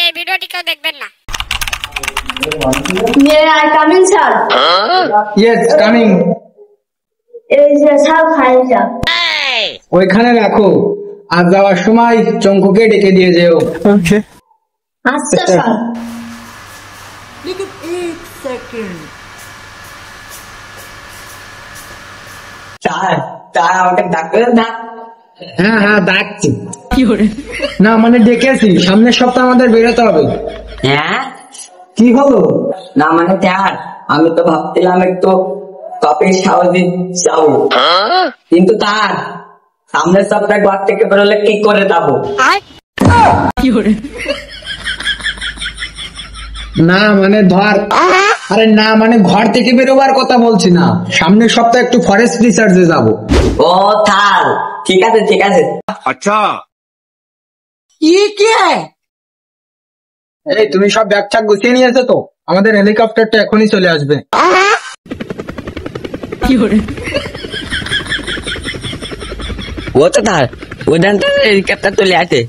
এই ভিডিওটি কেউ দেখবেন না। May I come in, sir? Yes, coming. এই যে স্যার ফাইলটা ওইখানে রাখো, আর যাওয়ার সময় চঙ্কুকে ডেকে দিয়ে যেও। Okay. আচ্ছা স্যার। लेकिन एक सेकंड তার আমাকে ডাকবেন না? হ্যাঁ হ্যাঁ ডাকছি। না মানে ডেকেছি, সামনের সপ্তাহে আমাদের বেরোতে হবে। হ্যাঁ কি হলো? না মানে স্যার, আমি তো ভাবছিলাম একটু কপি সাহসী যাবো, কিন্তু তার সামনের সপ্তাহে ঘর থেকে বেরোলে কি করে যাবো? না মানে ধর, আরে না মানে ঘর থেকে বেরোবার কথা বলছি না, সামনের সপ্তাহে একটু ফরেস্ট রিসার্চে যাবো। ও থাল, ঠিক আছে ঠিক আছে। अच्छा ये क्या है? এই তুমি সব ব্যাগ ট্যাগ গুছিয়ে নিয়েছো তো? আমাদের হেলিকপ্টারটা এখনই চলে আসবে। ও তো তার ওইখানটা হেলিকপ্টার চলে আসে।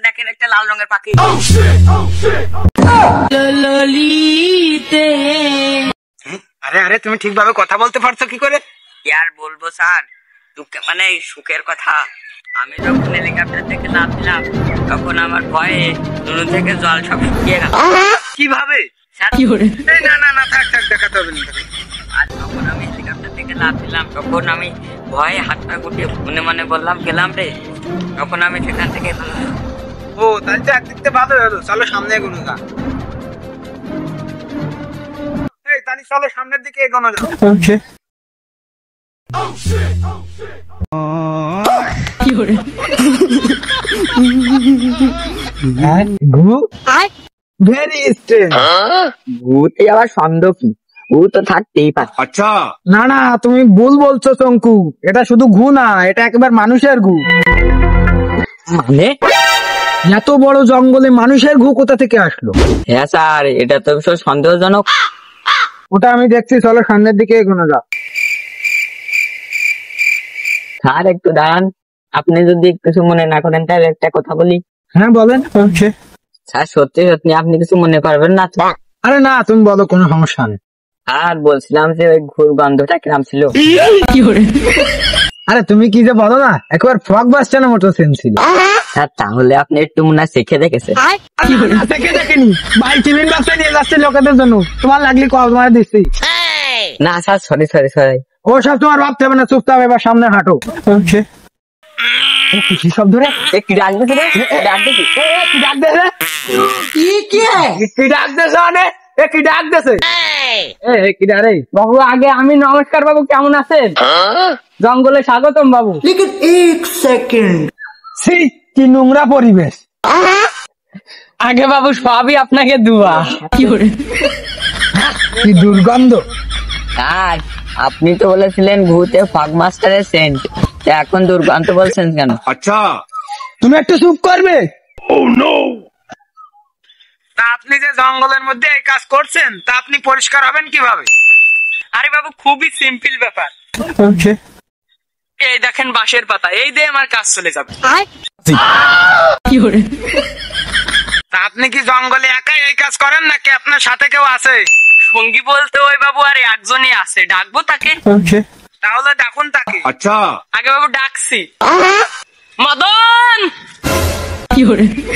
দেখেন একটা লাল রঙের পাখি। আরে আরে তুমি ঠিকভাবে কথা বলতে পারছো কি করে? কি আর বলবো স্যার, মানে সুখের কথা। আমি যখন হেলিকপ্টার থেকে নামছিলাম তখন আমার ভয়ে নুনু থেকে জল সব শুকিয়ে গেল। কিভাবে? না না না থাক থাক, দেখাতে হবে না। আর যখন আমি হেলিকপ্টার থেকে নামছিলাম তখন আমি ভয়ে হাতটা গুটিয়ে মনে মনে বললাম গেলাম রে। তখন আমি সেখান থেকে ও তাহলে তো একদিক থেকে ভালো হলো, চলো সামনে এগোনো যাক। এই তাহলে চলো সামনের দিকে এগোনো যাক। Okay. Very strange. ভূতে আবার সন্দেহ কি? ও তো থাকতেই পারে। अच्छा না না তুমি ভুল বলছো চঙ্কু, এটা শুধু ঘু না, এটা একেবারে মানুষের ঘু। মানে? এত বড় জঙ্গলে মানুষের ঘু কোথা থেকে আসলো? হ্যাঁ স্যার, এটা তো ভীষণ সন্দেহজনক। ওটা আমি দেখছি, চলো সামনের দিকে এগোনো যাক। স্যার একটু দাঁড়ান, আপনি যদি কিছু মনে না করেন তাহলে একটা কথা বলি। হ্যাঁ বলেন। Okay. স্যার সত্যি সত্যি আপনি কিছু মনে করবেন না তো? আরে না তুমি বলো, কোনো সমস্যা নেই। আর বলছিলাম যে ওই ঘুর গন্ধটা কিরাম ছিল? আরে তুমি কি যে বলো না, একবার ফ্রক বাস্টানের মতো সেম ছিল। স্যার তাহলে আপনি একটু মনে হয় শিখে দেখেছেন। দেখে দেখেনি ভাই, টিফিন বাক্সে নিয়ে যাচ্ছে লোকেদের জন্য, তোমার লাগলি কল তোমার দিচ্ছি। না স্যার সরি সরি সরি। ও সব তোমার ভাবতে হবে না, চুপচাপ এবার সামনে হাঁটো। Okay. কি শব্দ রে? কি ডাকতেছে রে? ডাকতেছি। কি ডাক দেছে? ये क्या है? কি ডাক দেছে? কি ডাক দেছে? কি ডাক রে? বাবু আগে আমি নমস্কার বাবু, কেমন আছেন? জঙ্গলে স্বাগতম বাবু। लेकिन एक सेकंड ছি, কি নোংরা পরিবেশ। আগে বাবু সবই আপনাকে দুয়া। কি দুর্গন্ধ। আর আপনি তো বলেছিলেন ভূতে ফগ মাস্টারের সেন্ট, এখন দুর্গন্ধ বলছেন কেন? अच्छा তুমি একটু চুপ করবে? তা আপনি যে জঙ্গলের মধ্যে এই কাজ করছেন, তা আপনি পরিষ্কার হবেন কিভাবে? আরে বাবু খুবই সিম্পল ব্যাপার। Okay. এই দেখেন বাঁশের পাতা, এই দিয়ে আমার কাজ চলে যাবে। তা আপনি কি জঙ্গলে একাই এই কাজ করেন নাকি আপনার সাথে কেউ আছে? সঙ্গী বলতে ওই বাবু আর একজনই আছে, ডাকবো তাকে? Okay. তাহলে ডাকুন তাকে। अच्छा আগে বাবু ডাকছি। মদন!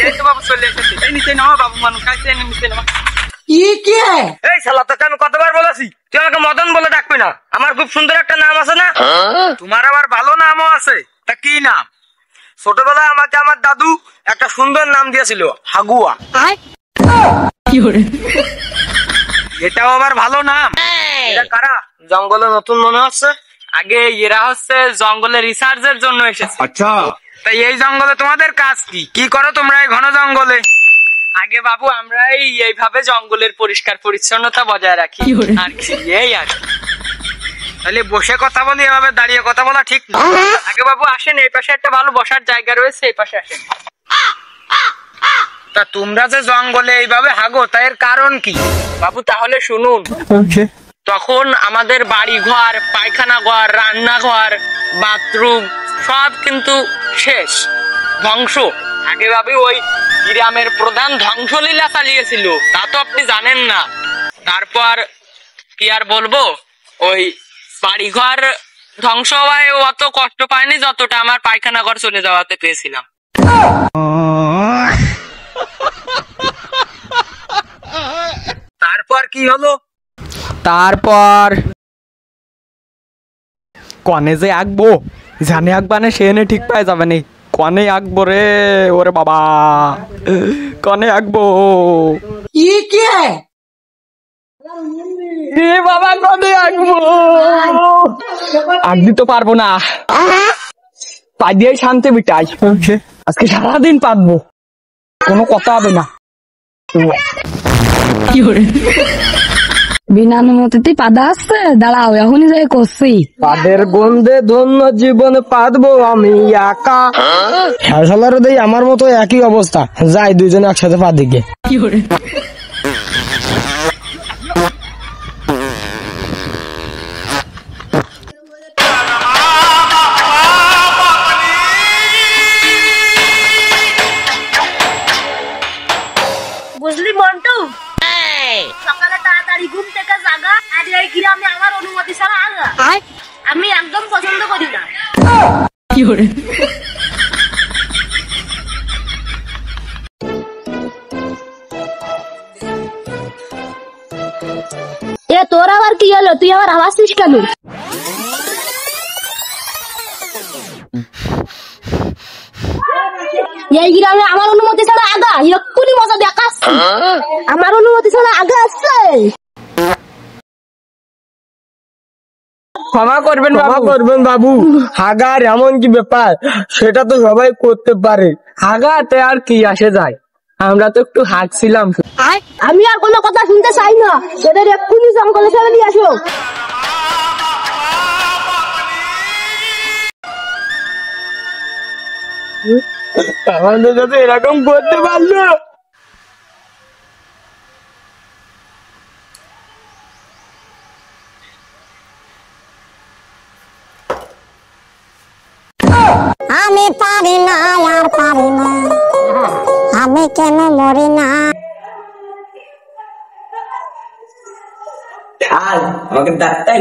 এই তো বাবু চলে এসেছে। এই নিচে নামা বাবু, মানুষ কাছে নিচে নামা। ये क्या है? এই শালা তোকে আমি কতবার বলেছি তুই আমাকে মদন বলে ডাকবি না? আমার খুব সুন্দর একটা নাম আছে না? তোমার আবার ভালো নামও আছে, তা কি নাম? ছোটবেলায় আমাকে আমার দাদু একটা সুন্দর নাম দিয়েছিল, হাগুয়া। এটাও আবার ভালো নাম। এরা কারা? জঙ্গলে নতুন মনে হচ্ছে। আগে এরা হচ্ছে জঙ্গলে রিসার্চের জন্য এসেছে। अच्छा তাই এই জঙ্গলে তোমাদের কাজ কি? কি করো তোমরা এই ঘন জঙ্গলে? আগে বাবু আমরা এইভাবে জঙ্গলের পরিষ্কার পরিচ্ছন্নতা বজায় রাখি আর কি, এই আর কি। তাহলে বসে কথা বলি, এভাবে দাঁড়িয়ে কথা বলা ঠিক না। আগে বাবু আসেন, এই পাশে একটা ভালো বসার জায়গা রয়েছে, এই পাশে আসেন। তা তোমরা যে জঙ্গলে এইভাবে হাগো, তা এর কারণ কি বাবু? তাহলে শুনুন। তখন আমাদের বাড়ি ঘর, পায়খানা ঘর, রান্নাঘর, বাথরুম সব কিন্তু শেষ, ধ্বংস। আগে বাবু ওই গ্রামের প্রধান ধ্বংসলীলা চালিয়েছিল, তা তো আপনি জানেন না। তারপর কি আর বলবো, ওই বাড়িঘর ধ্বংস হওয়ায় অত কষ্ট পায়নি যতটা আমার পায়খানা ঘর চলে যাওয়াতে পেয়েছিলাম। তারপর কি হলো? তারপর কনে যে আঁকবো, জানে আঁকবানে সে এনে ঠিক পাই যাবে নি। কনে আঁকবো রে, ওরে বাবা, কনে আঁকবো? ये क्या है? এ বাবা, কনে আঁকবো? আঁকবি তো পারবো না, পা দিয়ে শান্তি বিটাই। আজকে সারাদিন পারবো, কোনো কথা হবে না। বিনা অনুমতিতে পাদা আসছে, দাঁড়াও এখনই যাই করছি। পাদের গন্ধে ধন্য জীবন পাতবো আমি একা। শালার দেই আমার মতো একই অবস্থা, যাই দুইজনে একসাথে পা দিকে। বুঝলি মন্টু, সকালে তাড়াতাড়ি ঘুম থেকে জাগা আর এই গ্রামে আমার অনুমতি ছাড়া আগা আমি একদম পছন্দ করি না। এ তোর আবার কি হলো? তুই আবার হাসছিস কেন? এই গ্রামে আমার অনুমতি ছাড়া আগা এক্ষুনি মজা দেখাচ্ছি। আমার অনুমতি ছাড়া আগা আসছে। ক্ষমা করবেন বাবু, হাগার এমন কি ব্যাপার, সেটা তো সবাই করতে পারে। হাগাতে আর কি আসে যায়, আমরা তো একটু হাঁকছিলাম। আমি আর কোনো কথা শুনতে চাই না, এদের এক্ষুনি জঙ্গলে ছেড়ে দিয়ে আসো। আমাদের সাথে এরকম করতে পারলো। আমি পারি না, আর পারি না, আমি কেন মরি না? আমাকে ডাক্তার